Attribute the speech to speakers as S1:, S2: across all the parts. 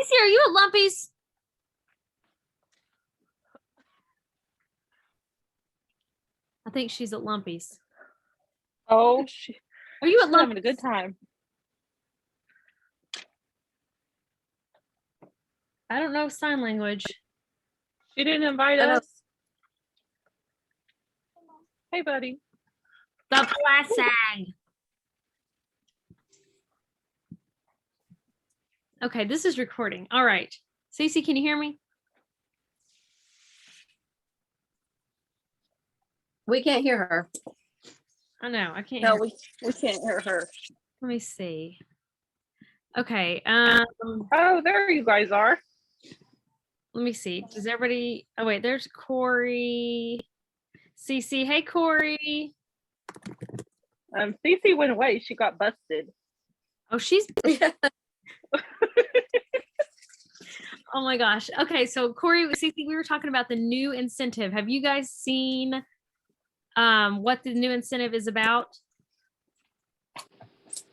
S1: Cece, are you at Lumpy's? I think she's at Lumpy's.
S2: Oh,
S1: Are you at
S2: she's
S1: Lumpy's?
S2: having a good time.
S1: I don't know sign language.
S2: She didn't invite us. Hey, buddy.
S1: The blessing. Okay, this is recording. All right. Cece, can you hear me?
S3: We can't hear her.
S1: I know. I can't
S3: No,
S1: hear.
S3: we can't hear her.
S1: Let me see. Okay.
S2: Oh, there you guys are.
S1: Let me see. Does everybody? Oh wait, there's Corey. Cece, hey Corey.
S2: Cece went away. She got busted.
S1: Oh, she's. Oh my gosh. Okay, so Corey, Cece, we were talking about the new incentive. Have you guys seen what the new incentive is about?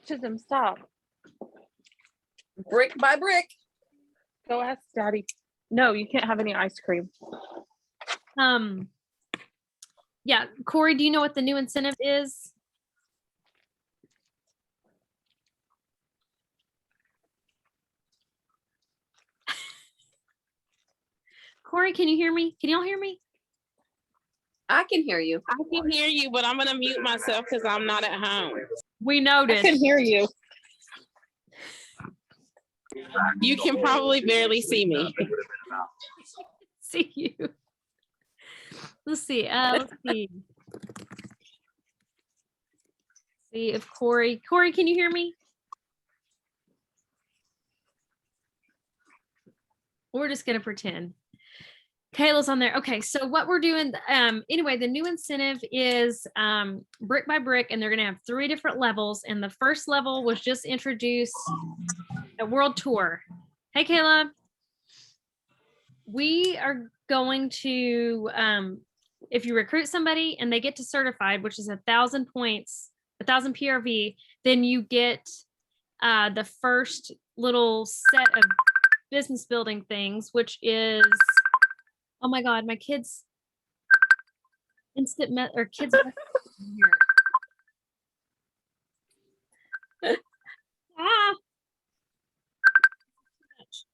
S2: Chisholm, stop.
S3: Brick by brick.
S2: Go ask Daddy. No, you can't have any ice cream.
S1: Yeah, Corey, do you know what the new incentive is? Corey, can you hear me? Can y'all hear me?
S3: I can hear you.
S4: I can hear you, but I'm gonna mute myself because I'm not at home.
S1: We
S2: I
S1: noticed.
S2: can hear you.
S4: You can probably barely see me.
S1: See you. Let's see. Let's see. See if Corey, can you hear me? We're just gonna pretend. Kayla's on there. Okay, so what we're doing, anyway, the new incentive is brick by brick, and they're gonna have 3 different levels. And the first level was just introduced a world tour. Hey, Kayla. We are going to, if you recruit somebody and they get to certified, which is 1,000 points, 1,000 PRV, then you get the first little set of business building things, which is, oh my God, my kids kids. Ah.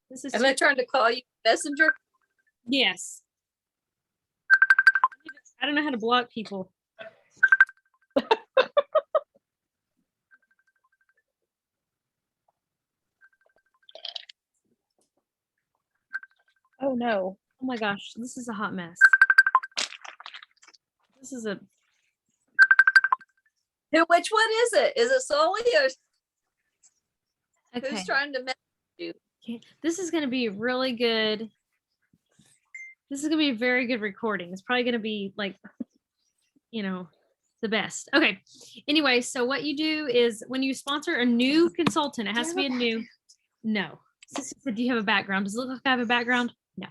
S1: This is
S3: Am I trying to call you messenger?
S1: yes. I don't know how to block people.
S2: Oh no.
S1: Oh my gosh, this is a hot mess. This is a
S3: Which one is it? Is it Sully or
S1: okay.
S3: who's trying to mess you?
S1: This is going to be really good. This is going to be a very good recording. It's probably going to be like, you know, the best. Okay. Anyway, so what you do is when you sponsor a new consultant, it has to be a new. No. Sissy said, do you have a background? Does it look like I have a background? No.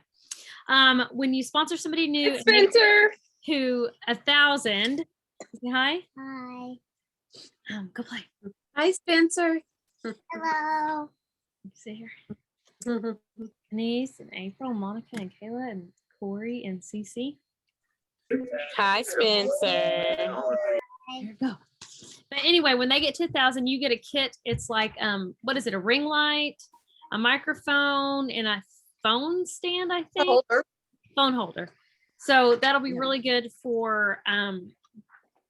S1: When you sponsor somebody new
S2: Spencer.
S1: to 1,000, say hi.
S5: Hi.
S1: Go play.
S3: Hi, Spencer.
S5: Hello.
S1: Sit here. Denise and April, Monica and Kayla and Corey and Cece.
S4: Hi, Spencer.
S1: There you go. But anyway, when they get to 1,000, you get a kit. It's like, what is it? A ring light, a microphone, and a phone stand, I think.
S3: Holder.
S1: Phone holder. So that'll be
S3: Yeah.
S1: really good for,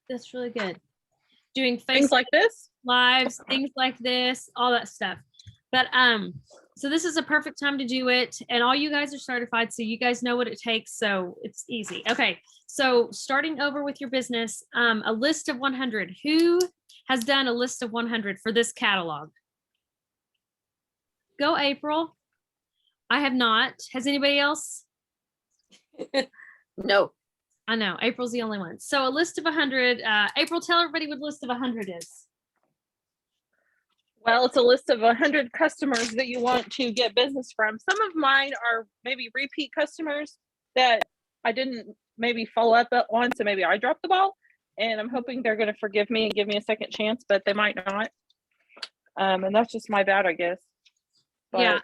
S1: that's really good. Doing
S2: Things like this.
S1: lives, things like this, all that stuff. But so this is a perfect time to do it. And all you guys are certified, so you guys know what it takes. So it's easy. Okay. So starting over with your business, a list of 100. Who has done a list of 100 for this catalog? Go, April. I have not. Has anybody else?
S3: No.
S1: I know. April's the only one. So a list of 100. April, tell everybody what a list of 100 is.
S2: Well, it's a list of 100 customers that you want to get business from. Some of mine are maybe repeat customers that I didn't maybe follow up on, so maybe I dropped the ball. And I'm hoping they're going to forgive me and give me a second chance, but they might not. And that's just my bad, I guess. But
S1: Yeah.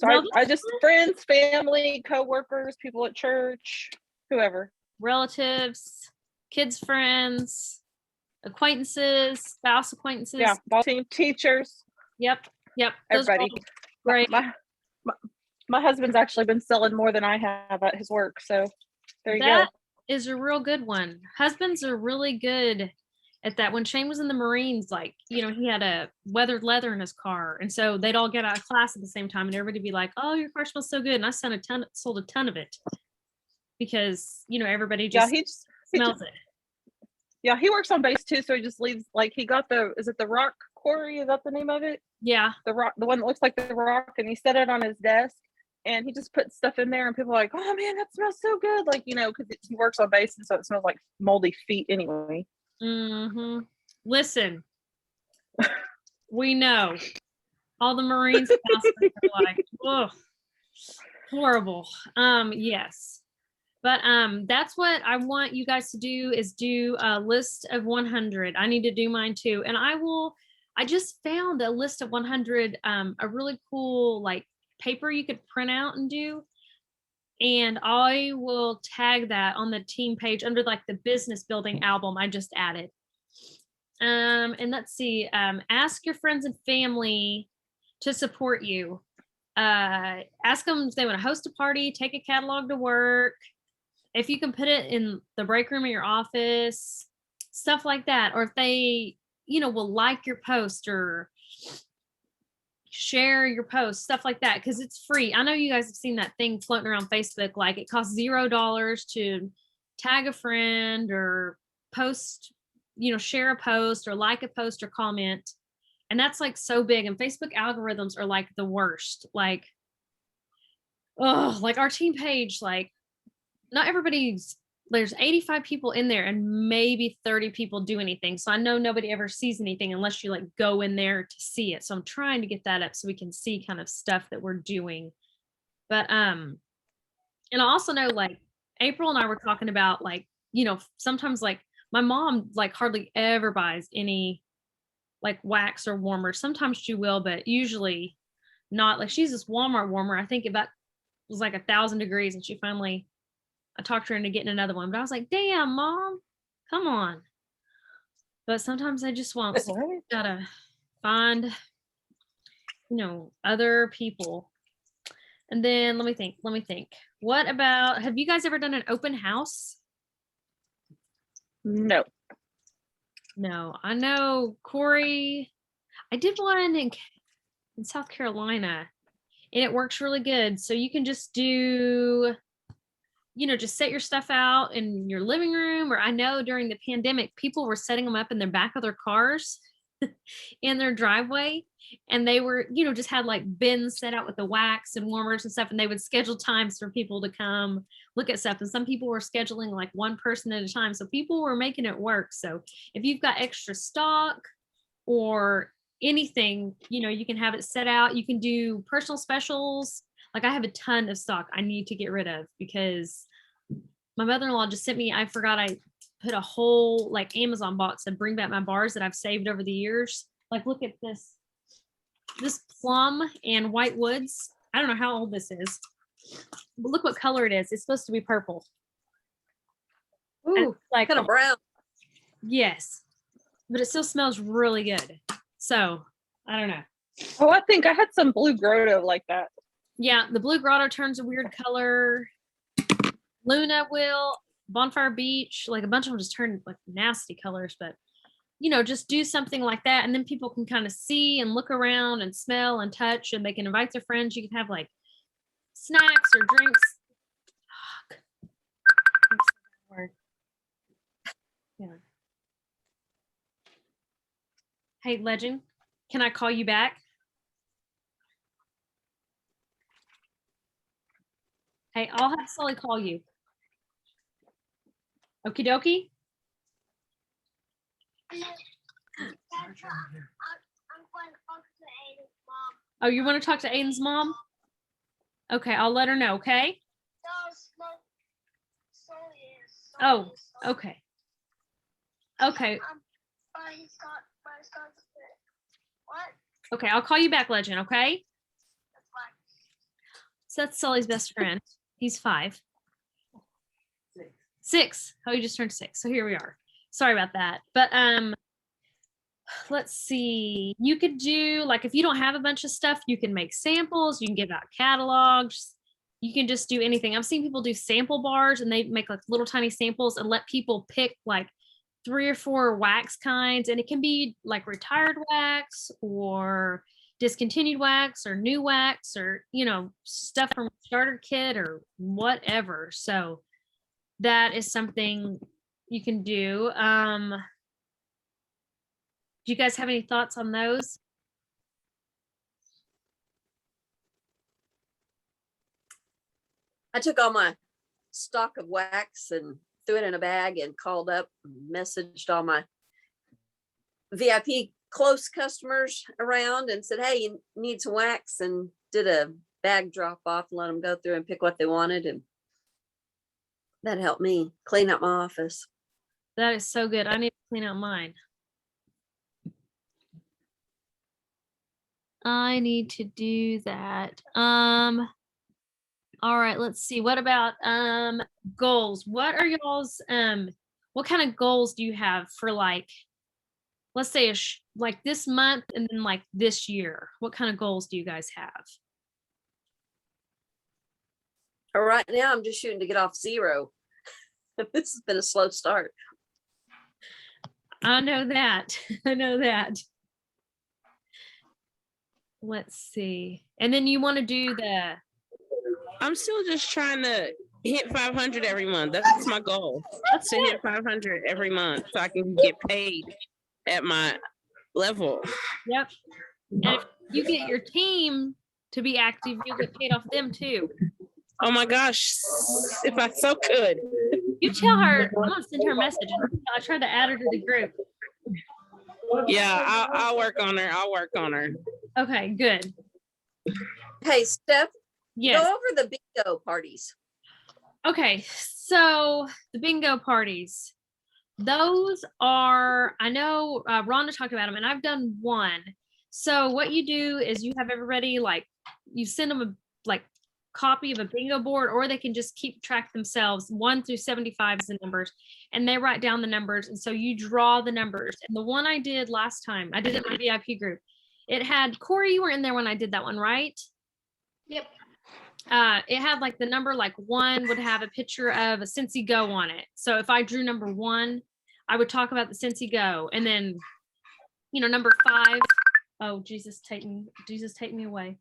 S2: So
S1: No,
S2: I just friends, family, coworkers, people at church, whoever.
S1: relatives, kids, friends, acquaintances, spouse acquaintances.
S2: Yeah, ball team, teachers,
S1: Yep. Those are
S2: everybody.
S1: all great.
S2: My husband's actually been selling more than I have at his work. So there you
S1: That
S2: go.
S1: is a real good one. Husbands are really good at that. When Shane was in the Marines, like, he had a weathered leather in his car. And so they'd all get out of class at the same time and everybody would be like, oh, your car smells so good. And I sold a ton of it because, everybody
S2: Yeah,
S1: just
S2: he
S1: smells it.
S2: Yeah, he works on base too, so he just leaves. Like he got is it the rock quarry? Is that the name of it?
S1: Yeah.
S2: The rock, the one that looks like the rock, and he set it on his desk, and he just put stuff in there, and people are like, "Oh man, that smells so good!" Like because he works on base, and so it smells like moldy feet anyway.
S1: Mm-hmm. Listen, we know all the Marines are like, oh, horrible. Yes. But that's what I want you guys to do is do a list of 100. I need to do mine too. And I just found a list of 100, a really cool like paper you could print out and do. And I will tag that on the team page under like the business building album I just added. And let's see, ask your friends and family to support you. Ask them if they want to host a party, take a catalog to work. If you can put it in the break room of your office, stuff like that. Or if they, will like your post or share your post, stuff like that, because it's free. I know you guys have seen that thing floating around Facebook, like it costs $0 to tag a friend or post, share a post or like a post or comment. And that's like so big. And Facebook algorithms are like the worst. Like, oh, like our team page, like not there's 85 people in there and maybe 30 people do anything. So I know nobody ever sees anything unless you like go in there to see it. So I'm trying to get that up so we can see kind of stuff that we're doing. But and I also know like April and I were talking about like, sometimes like my mom like hardly ever buys any like wax or warmers. Sometimes she will, but usually not. Like she's this Walmart warmer. I think about was like 1,000 degrees and I talked her into getting another one, but I was like, damn, Mom, come on. But sometimes I just want, so
S2: Right.
S1: gotta find, other people. And then let me think. What about, have you guys ever done an open house?
S2: No.
S1: No, I know Corey, I did one in South Carolina and it works really good. So you can just do, just set your stuff out in your living room. Or I know during the pandemic, people were setting them up in the back of their cars in their driveway. And they were, just had like bins set out with the wax and warmers and stuff. And they would schedule times for people to come look at stuff. And some people were scheduling like one person at a time. So people were making it work. So if you've got extra stock or anything, you can have it set out. You can do personal specials. Like I have a ton of stock I need to get rid of because my mother-in-law just sent me, I forgot I put a whole like Amazon box of bring back my bars that I've saved over the years. Like look at this plum and white woods. I don't know how old this is, but look what color it is. It's supposed to be purple.
S3: Ooh,
S1: like
S3: kind of brown.
S1: Yes, but it still smells really good. So I don't know.
S2: Oh, I think I had some blue grotto like that.
S1: Yeah, the blue grotto turns a weird color. Luna will, Bonfire Beach, like a bunch of them just turn like nasty colors, but just do something like that. And then people can kind of see and look around and smell and touch, and they can invite their friends. You can have like snacks or drinks. Yeah. Hey, Legend, can I call you back? Hey, I'll have Sully call you. Okie dokie. Oh, you want to talk to Aiden's mom? Okay, I'll let her know, okay? Oh, okay. Okay. Okay, I'll call you back, Legend, okay? So that's Sully's best friend. He's 5. 6. Oh, he just turned 6. So here we are. Sorry about that. But let's see. You could do, like, if you don't have a bunch of stuff, you can make samples, you can give out catalogs, you can just do anything. I've seen people do sample bars and they make like little tiny samples and let people pick like 3 or 4 wax kinds, and it can be like retired wax or discontinued wax or new wax or, you know, stuff from starter kit or whatever. So that is something you can do. Do you guys have any thoughts on those?
S3: I took all my stock of wax and threw it in a bag and called up and messaged all my VIP close customers around and said, hey, you need some wax, and did a bag drop off and let them go through and pick what they wanted. And that helped me clean up my office.
S1: That is so good. I need to clean out mine. I need to do that. All right, let's see. What about goals? What are y'all's what kind of goals do you have for, like, let's say like this month and then like this year? What kind of goals do you guys have?
S3: Right now, I'm just shooting to get off 0. This has been a slow start.
S1: I know that. I know that. Let's see. And then you want to do the
S4: I'm still just trying to hit 500 every month. That's my goal.
S1: that's
S4: To
S1: it.
S4: hit 500 every month so I can get paid at my level.
S1: Yep. And if you get your team to be active, you'll get paid off them too.
S4: Oh my gosh, if I so could.
S1: You tell her, I'm gonna send her a message. I tried to add her to the group.
S4: Yeah, I'll work on her. I'll work on her.
S1: Okay, good.
S3: Hey, Steph,
S1: Yes.
S3: go over the bingo parties.
S1: Okay, so the bingo parties, those are, I know Rhonda talked about them and I've done one. So what you do is you have everybody, like, you send them a like copy of a bingo board, or they can just keep track themselves. 1 through 75 is the numbers, and they write down the numbers. And so you draw the numbers. And the one I did last time, I did it in my VIP group. It had, Corey, you were in there when I did that one, right?
S5: Yep.
S1: It had like the number, like 1 would have a picture of a Cincy Go on it. So if I drew number 1, I would talk about the Cincy Go. And then, you know, number 5, oh, Jesus, take me away.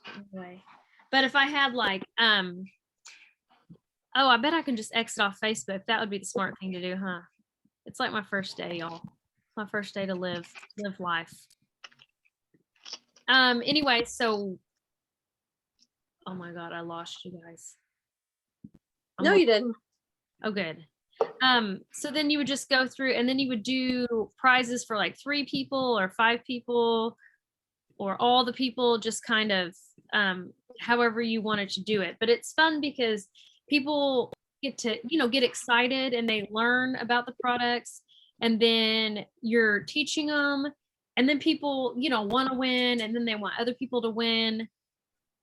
S1: Take me away. But if I had like, oh, I bet I can just exit off Facebook. That would be the smart thing to do, huh? It's like my first day, y'all. It's my first day to live life. Anyway, so, oh my God, I lost you guys.
S3: No, you didn't.
S1: Oh, good. So then you would just go through, and then you would do prizes for like 3 people or 5 people or all the people, just kind of however you wanted to do it. But it's fun because people get to, you know, get excited and they learn about the products, and then you're teaching them, and then people, you know, want to win, and then they want other people to win.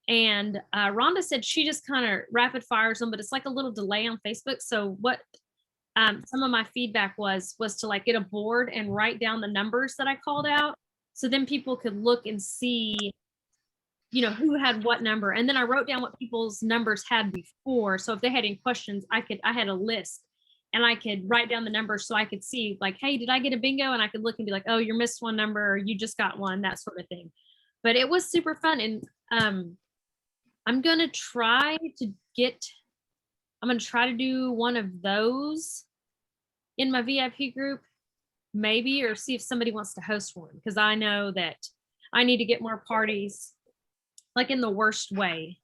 S1: And Rhonda said she just kind of rapid fires them, but it's like a little delay on Facebook. So what some of my feedback was to like get a board and write down the numbers that I called out. So then people could look and see, you know, who had what number. And then I wrote down what people's numbers had before. So if they had any questions, I had a list and I could write down the numbers so I could see, like, hey, did I get a bingo? And I could look and be like, oh, you missed one number, or you just got one, that sort of thing. But it was super fun. And I'm going to try to do one of those in my VIP group, maybe, or see if somebody wants to host one, because I know that I need to get more parties, like in the worst way,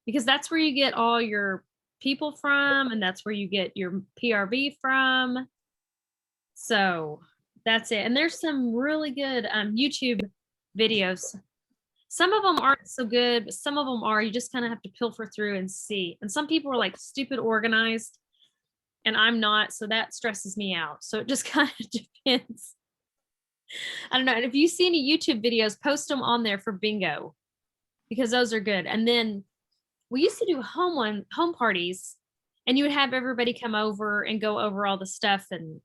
S1: because that's where you get all your people from, and that's where you get your PRV from. So that's it. And there's some really good YouTube videos. Some of them aren't so good, but some of them are. You just kind of have to pilfer through and see. And some people are like stupid organized, and I'm not, so that stresses me out. So it just kind of depends. I don't know. And if you see any YouTube videos, post them on there for bingo, because those are good. And then we used to do home parties, and you would have everybody come over and go over all the stuff. And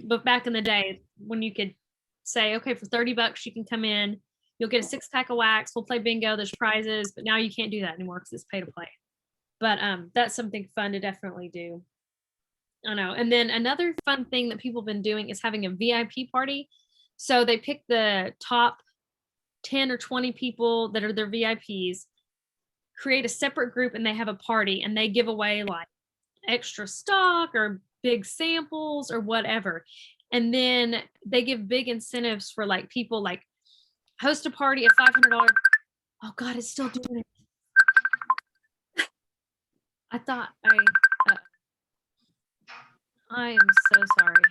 S1: but back in the day when you could say, okay, for $30 you can come in, you'll get a 6-pack of wax, we'll play bingo, there's prizes, but now you can't do that anymore because it's pay to play. But that's something fun to definitely do. I know. And then another fun thing that people have been doing is having a VIP party. So they pick the top 10 or 20 people that are their VIPs, create a separate group, and they have a party, and they give away like extra stock or big samples or whatever. And then they give big incentives for like people like host a party at $500. Oh God, it's still doing it. I thought I am so sorry.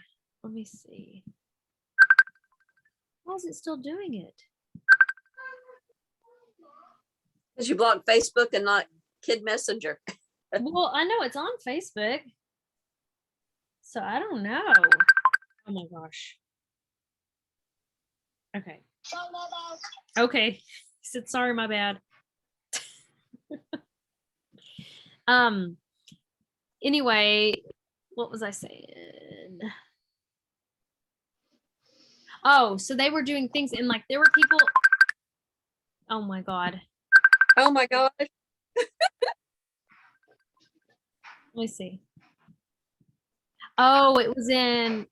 S1: Let me see. Why is it still doing it?
S3: Because you blocked Facebook and not Kid Messenger.
S1: Well, I know it's on Facebook. So I don't know. Oh my gosh. Okay. Okay. He said, sorry, my bad. Anyway, what was I saying? Oh, so they were doing things and like there were people. Oh my God.
S3: Oh my God.
S1: Let me see. Oh, it was in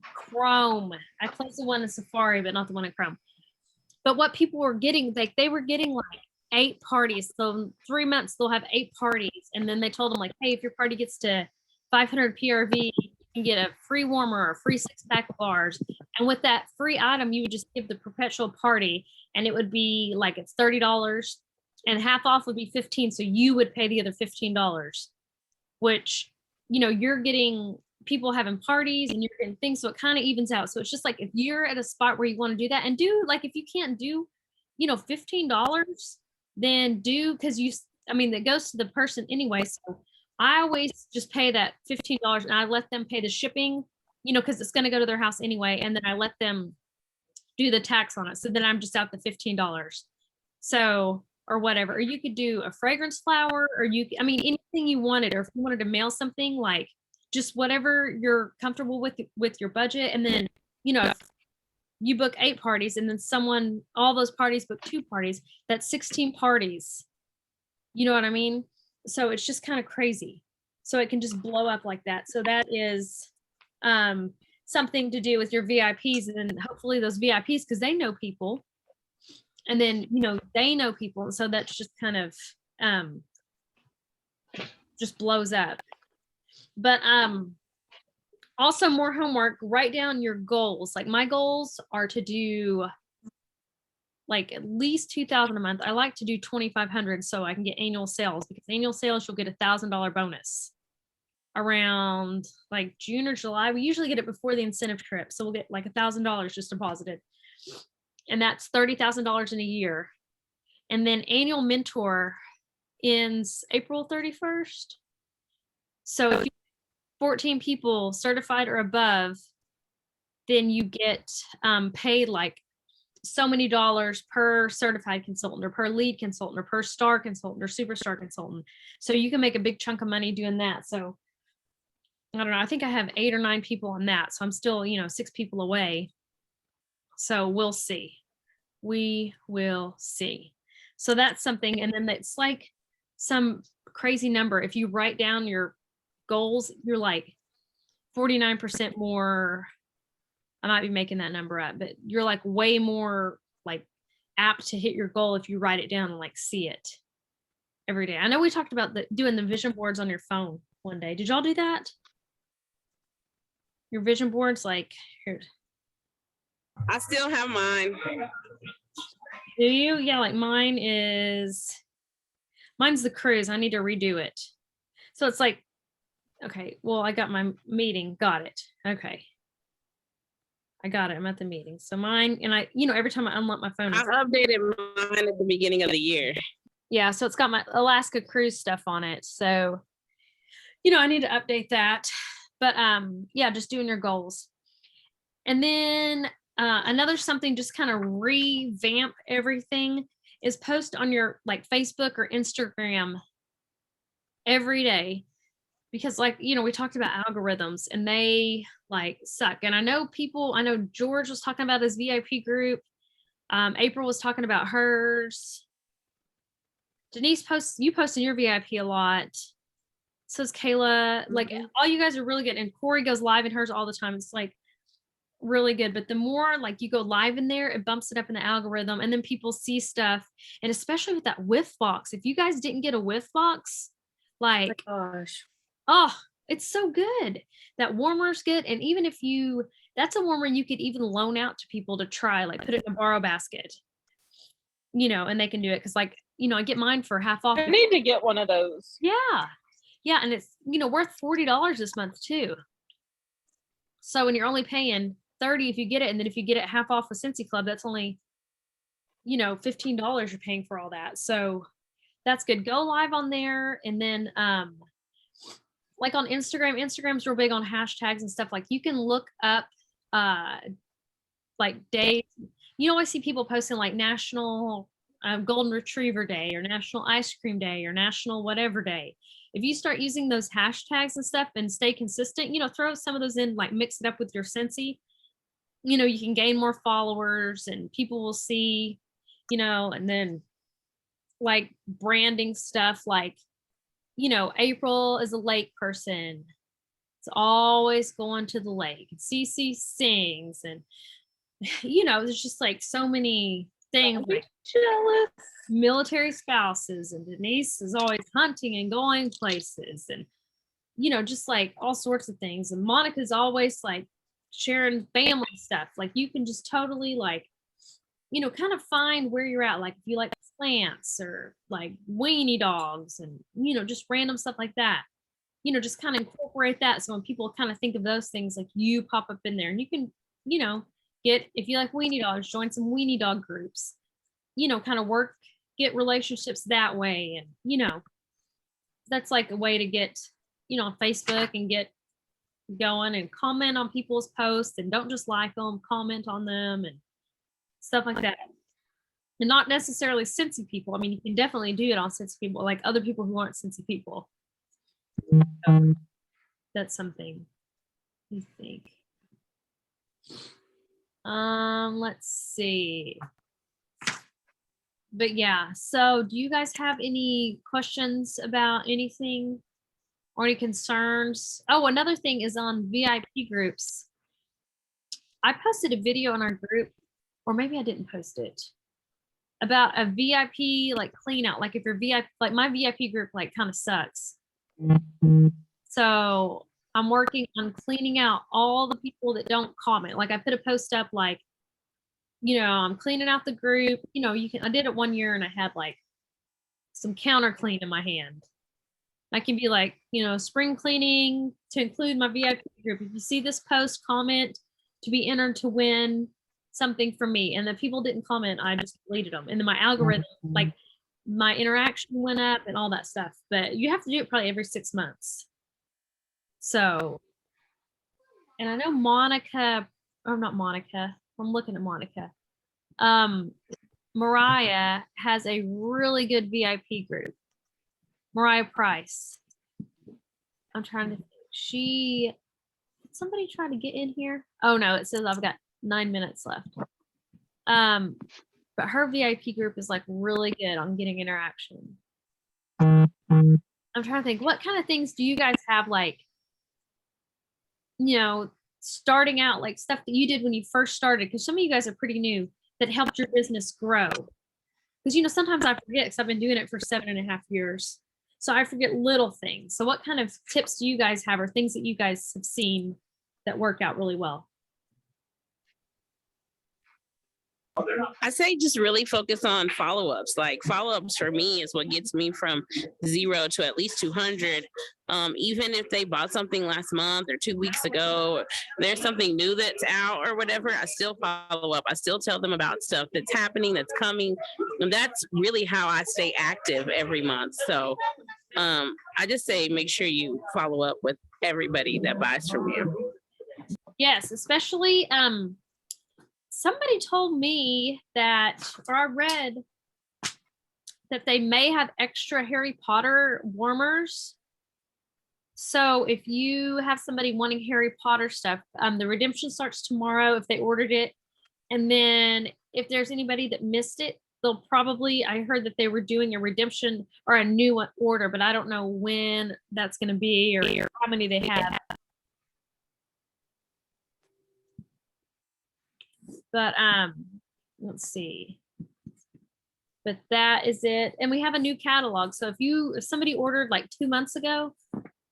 S1: Chrome. I placed the one in Safari, but not the one in Chrome. But what people were getting, like they were getting like 8 parties. So in 3 months they'll have 8 parties. And then they told them like, hey, if your party gets to 500 PRV, you can get a free warmer or a free 6-pack of bars. And with that free item, you would just give the perpetual party, and it would be like it's $30 and half off would be 15. So you would pay the other $15, which, you know, you're getting people having parties and you're getting things. So it kind of evens out. So it's just like, if you're at a spot where you want to do that, and do like, if you can't do, you know, $15, then do, because I mean, that goes to the person anyway. So I always just pay that $15 and I let them pay the shipping, you know, because it's going to go to their house anyway. And then I let them do the tax on it. So then I'm just out the $15. So, or whatever. Or you could do a fragrance flower, or I mean, anything you wanted, or if you wanted to mail something, like just whatever you're comfortable with your budget. And then, you know, if you book 8 parties and then all those parties book 2 parties, that's 16 parties. You know what I mean? So it's just kind of crazy. So it can just blow up like that. So that is something to do with your VIPs, and then hopefully those VIPs, because they know people, and then, you know, they know people. And so that's just kind of just blows up. But also more homework, write down your goals. Like my goals are to do like at least 2,000 a month. I like to do 2,500 so I can get annual sales, because annual sales, you'll get $1,000 bonus around like June or July. We usually get it before the incentive trip. So we'll get like $1,000 just deposited. And that's $30,000 in a year. And then annual mentor ends April 31st. So if you 14 people certified or above, then you get paid like so many dollars per certified consultant, or per lead consultant, or per star consultant, or superstar consultant. So you can make a big chunk of money doing that. So I don't know, I think I have 8 or 9 people on that. So I'm still, you know, 6 people away. So we'll see. We will see. So that's something. And then it's like some crazy number. If you write down your goals, you're like 49% more. I might be making that number up, but you're like way more like apt to hit your goal if you write it down and like see it every day. I know we talked about doing the vision boards on your phone one day. Did y'all do that? Your vision boards, like here.
S4: I still have mine.
S1: Do you? Yeah, like mine's the cruise. I need to redo it. So it's like, okay, well, I got my meeting. Got it. Okay. I got it. I'm at the meeting. So mine, and I, you know, every time I unlock my phone,
S4: I updated mine at the beginning of the year.
S1: yeah, so it's got my Alaska cruise stuff on it. So, you know, I need to update that. But yeah, just doing your goals. And then another something, just kind of revamp everything, is post on your like Facebook or Instagram every day, because like, you know, we talked about algorithms and they like suck. And I know George was talking about his VIP group. April was talking about hers. Denise you post in your VIP a lot. So is Kayla. Like all you guys are really good. And Corey goes live in hers all the time. It's like really good. But the more like you go live in there, it bumps it up in the algorithm, and then people see stuff. And especially with that whiff box, if you guys didn't get a whiff box, like,
S3: Gosh.
S1: oh, it's so good. That warmer's good. And even if that's a warmer you could even loan out to people to try, like put it in a borrow basket, you know, and they can do it. Cause like, you know, I get mine for half off.
S2: I need to get one of those.
S1: Yeah. Yeah. And it's, you know, worth $40 this month too. So when you're only paying 30 if you get it, and then if you get it half off with Scentsy Club, that's only, you know, $15 you're paying for all that. So that's good. Go live on there. And then like on Instagram's real big on hashtags and stuff. Like you can look up like days. You know, I see people posting like National Golden Retriever Day or National Ice Cream Day or National whatever day. If you start using those hashtags and stuff and stay consistent, you know, throw some of those in, like mix it up with your Scentsy, you know, you can gain more followers and people will see, you know. And then like branding stuff, like, you know, April is a lake person. It's always going to the lake. Cece sings, and you know, there's just like so many things.
S2: Don't be
S1: Like
S2: jealous.
S1: military spouses, and Denise is always hunting and going places, and you know, just like all sorts of things. And Monica's always like sharing family stuff. Like you can just totally like, you know, kind of find where you're at. Like if you like plants or like weenie dogs and, you know, just random stuff like that, you know, just kind of incorporate that. So when people kind of think of those things, like you pop up in there, and you can, you know, if you like weenie dogs, join some weenie dog groups, you know, kind of get relationships that way. And, you know, that's like a way to get, you know, on Facebook and get going, and comment on people's posts, and don't just like them, comment on them and stuff like that. And not necessarily Scentsy people. I mean, you can definitely do it on Scentsy people, like other people who aren't Scentsy people. So that's something you think. Let's see. But yeah, so do you guys have any questions about anything or any concerns? Oh, another thing is on VIP groups. I posted a video in our group, or maybe I didn't post it, about a VIP like clean out. Like if you're VIP, like my VIP group like kind of sucks. So I'm working on cleaning out all the people that don't comment. Like I put a post up like, you know, I'm cleaning out the group. You know, I did it one year and I had like some counter clean in my hand. I can be like, you know, spring cleaning to include my VIP group. If you see this post, comment to be entered to win something from me. And the people didn't comment, I just deleted them. And then my algorithm, like my interaction went up and all that stuff. But you have to do it probably every 6 months. So, and I know Monica, or not Monica, I'm looking at Monica. Mariah has a really good VIP group. Mariah Price. I'm trying to think. Somebody try to get in here? Oh no, it says I've got 9 minutes left. But her VIP group is like really good on getting interaction. I'm trying to think, what kind of things do you guys have, like, you know, starting out, like stuff that you did when you first started? Because some of you guys are pretty new, that helped your business grow. Because, you know, sometimes I forget, because I've been doing it for 7.5 years. So I forget little things. So what kind of tips do you guys have, or things that you guys have seen that work out really well?
S4: I say just really focus on follow-ups. Like follow-ups for me is what gets me from 0 to at least 200. Even if they bought something last month or 2 weeks ago, there's something new that's out or whatever, I still follow up. I still tell them about stuff that's happening, that's coming. And that's really how I stay active every month. So I just say, make sure you follow up with everybody that buys from you.
S1: Yes, especially, somebody told me that, or I read that they may have extra Harry Potter warmers. So if you have somebody wanting Harry Potter stuff, the redemption starts tomorrow if they ordered it. And then if there's anybody that missed it, they'll probably, I heard that they were doing a redemption or a new order, but I don't know when that's going to be or how many they have. But let's see. But that is it. And we have a new catalog. So if somebody ordered like 2 months ago,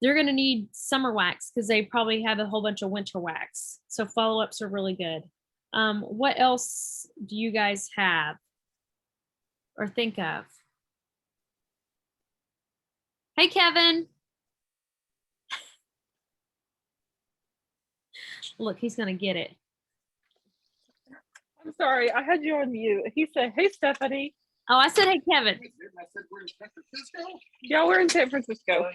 S1: they're going to need summer wax because they probably have a whole bunch of winter wax. So follow-ups are really good. What else do you guys have or think of? Hey, Kevin. Look, he's going to get it.
S2: I'm sorry, I had you on mute. He said, "Hey, Stephanie."
S1: Oh, I said, hey, Kevin.
S5: I said, we're in San Francisco.
S2: Yeah, we're in San Francisco.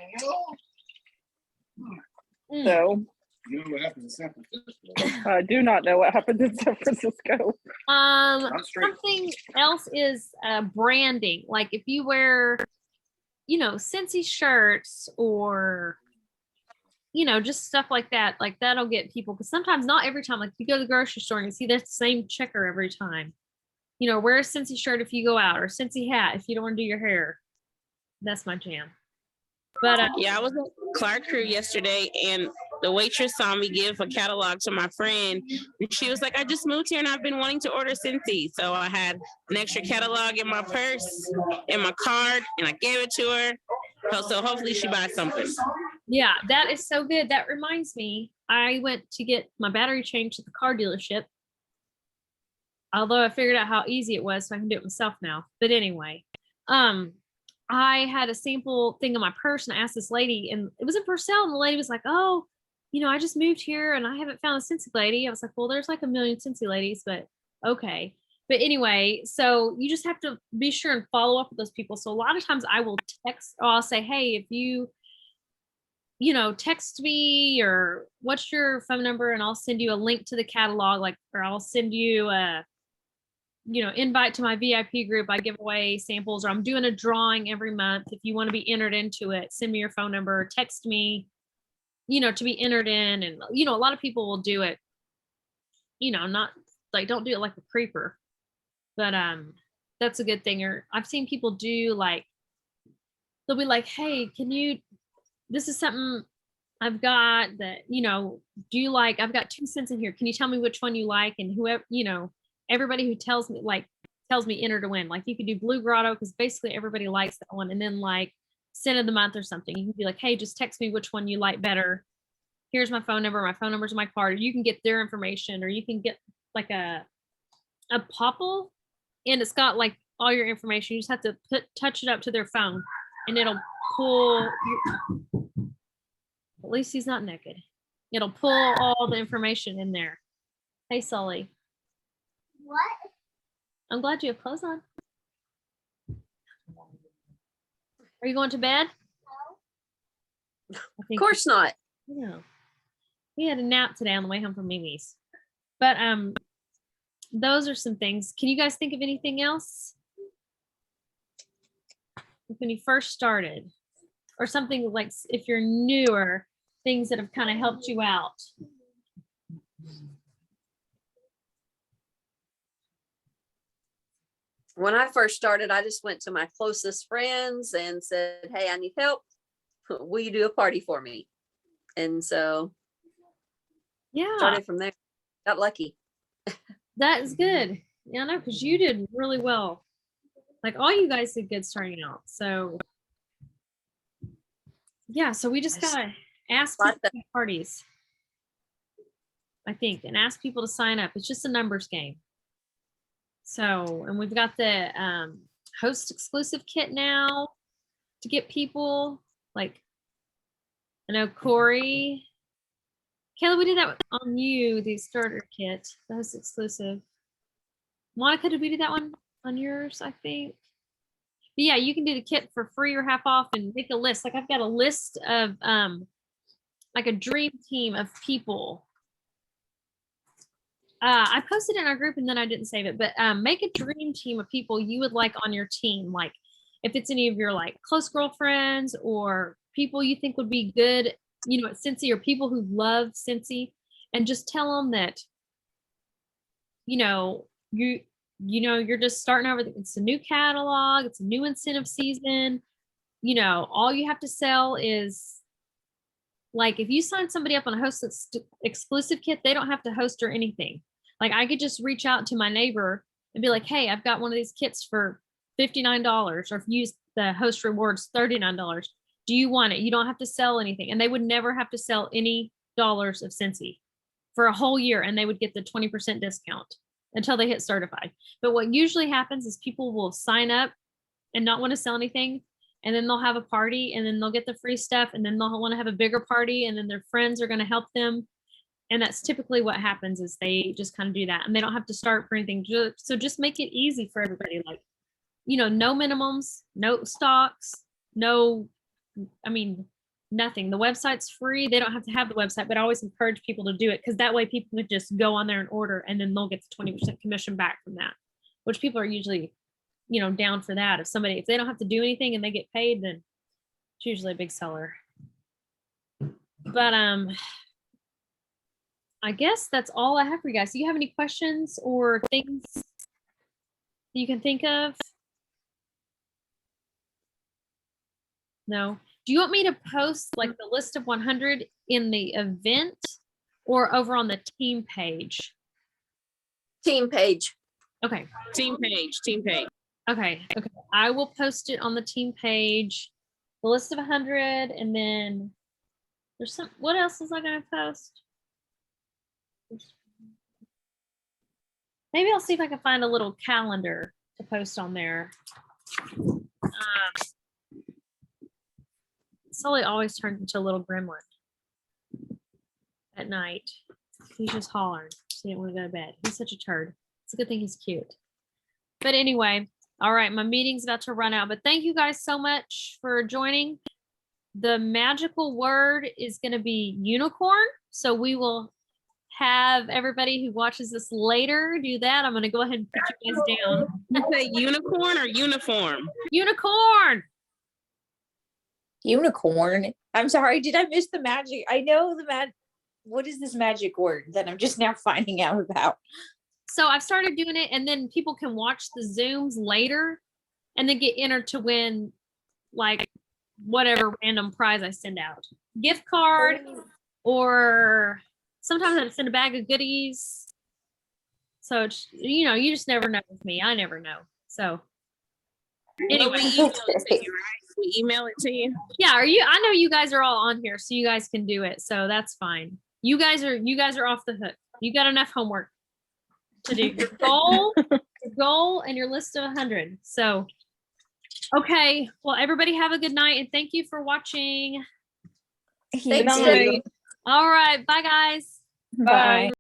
S1: Mm.
S2: So
S5: You know what happens in San Francisco?
S2: I do not know what happens in San Francisco.
S5: Not straight.
S1: Something else is branding. Like if you wear, Scentsy shirts or, just stuff like that. Like that'll get people, because sometimes not every time. Like you go to the grocery store and you see that same checker every time. Wear a Scentsy shirt if you go out, or Scentsy hat if you don't want to do your hair. That's my jam. But
S4: Yeah, I was at Clark Crew yesterday, and the waitress saw me give a catalog to my friend. And she was like, I just moved here and I've been wanting to order Scentsy. So I had an extra catalog in my purse, in my card, and I gave it to her. So hopefully she buys something.
S1: yeah, that is so good. That reminds me, I went to get my battery changed at the car dealership. Although I figured out how easy it was, so I can do it myself now. But anyway, I had a sample thing in my purse and I asked this lady, and it was for sale. And the lady was like, oh, I just moved here and I haven't found a Scentsy lady. I was like, well, there's like a million Scentsy ladies, but okay. But anyway, so you just have to be sure and follow up with those people. So a lot of times I will text, or I'll say, hey, if you, text me, or what's your phone number? And I'll send you a link to the catalog, or I'll send you a, invite to my VIP group. I give away samples, or I'm doing a drawing every month. If you want to be entered into it, send me your phone number, text me, to be entered in. And, a lot of people will do it, not like, don't do it like a creeper, but, that's a good thing. Or I've seen people do like, they'll be like, hey, this is something I've got that, do you like, I've got 2 cents in here. Can you tell me which one you like? And whoever, everybody who tells me enter to win. Like you could do Blue Grotto because basically everybody likes that one. And then like scent of the month or something. You can be like, hey, just text me which one you like better. Here's my phone number. My phone number's in my card. You can get their information, or you can get like a popple, and it's got like all your information. You just have to touch it up to their phone and it'll pull. At least he's not naked. It'll pull all the information in there. Hey, Sully.
S6: What?
S1: I'm glad you have clothes on. Are you going to bed? I
S3: Of
S1: think
S3: course not.
S1: no. We had a nap today on the way home from Mimi's. But those are some things. Can you guys think of anything else? When you first started, or something like if you're newer, things that have kind of helped you out.
S3: When I first started, I just went to my closest friends and said, hey, I need help. Will you do a party for me? And so
S1: Yeah,
S3: started from there. Got lucky.
S1: that is good. Yeah, no, because you did really well. Like all you guys did good starting out. So yeah, so we just gotta ask
S3: Lot
S1: people to parties, I think, and ask people to sign up. It's just a numbers game. So, and we've got the host exclusive kit now to get people. Like, I know Corey, Kayla, we did that on you, the starter kit, the host exclusive. Monica, did we do that one on yours? I think. But yeah, you can do the kit for free or half off and make a list. Like I've got a list of like a dream team of people. I posted it in our group and then I didn't save it, but make a dream team of people you would like on your team. Like if it's any of your like close girlfriends or people you think would be good, you know, at Scentsy, or people who love Scentsy, and just tell them that, you know, you're just starting over. It's a new catalog. It's a new incentive season. You know, all you have to sell is, like, if you sign somebody up on a host exclusive kit, they don't have to host or anything. Like, I could just reach out to my neighbor and be like, hey, I've got one of these kits for $59, or if you use the host rewards, $39. Do you want it? You don't have to sell anything. And they would never have to sell any dollars of Scentsy for a whole year, and they would get the 20% discount until they hit certified. But what usually happens is people will sign up and not want to sell anything, and then they'll have a party, and then they'll get the free stuff, and then they'll want to have a bigger party, and then their friends are going to help them. And that's typically what happens, is they just kind of do that, and they don't have to start for anything. So just make it easy for everybody. Like, you know, no minimums, no stocks, no, I mean, nothing. The website's free. They don't have to have the website, but I always encourage people to do it, because that way people could just go on there and order, and then they'll get the 20% commission back from that, which people are usually, you know, down for that. If they don't have to do anything and they get paid, then it's usually a big seller. But I guess that's all I have for you guys. Do you have any questions or things you can think of? No. Do you want me to post like the list of 100 in the event or over on the team page?
S3: Team page.
S1: Okay.
S4: Team page.
S1: Okay. I will post it on the team page, the list of 100, and then there's what else was I going to post? Maybe I'll see if I can find a little calendar to post on there. Sully always turns into a little gremlin at night. He's just hollering. So he didn't want to go to bed. He's such a turd. It's a good thing he's cute. But anyway, all right, my meeting's about to run out. But thank you guys so much for joining. The magical word is going to be unicorn. So we will have everybody who watches this later do that. I'm going to go ahead and put you guys down.
S4: You say unicorn or uniform?
S1: Unicorn.
S6: Unicorn. I'm sorry, did I miss the magic? I know what is this magic word that I'm just now finding out about?
S1: So I've started doing it, and then people can watch the Zooms later and then get entered to win like whatever random prize I send out. Gift card, or sometimes I send a bag of goodies. So it's, you know, you just never know with me. I never know. So anyway.
S4: We email it to you, right? We email it to you.
S1: Yeah, I know you guys are all on here, so you guys can do it. So that's fine. You guys are off the hook. You got enough homework to do. Your goal and your list of 100. So, okay. Well, everybody have a good night, and thank you for watching.
S3: Thanks,
S2: night.
S3: Judy.
S1: All right. Bye, guys.
S2: Bye.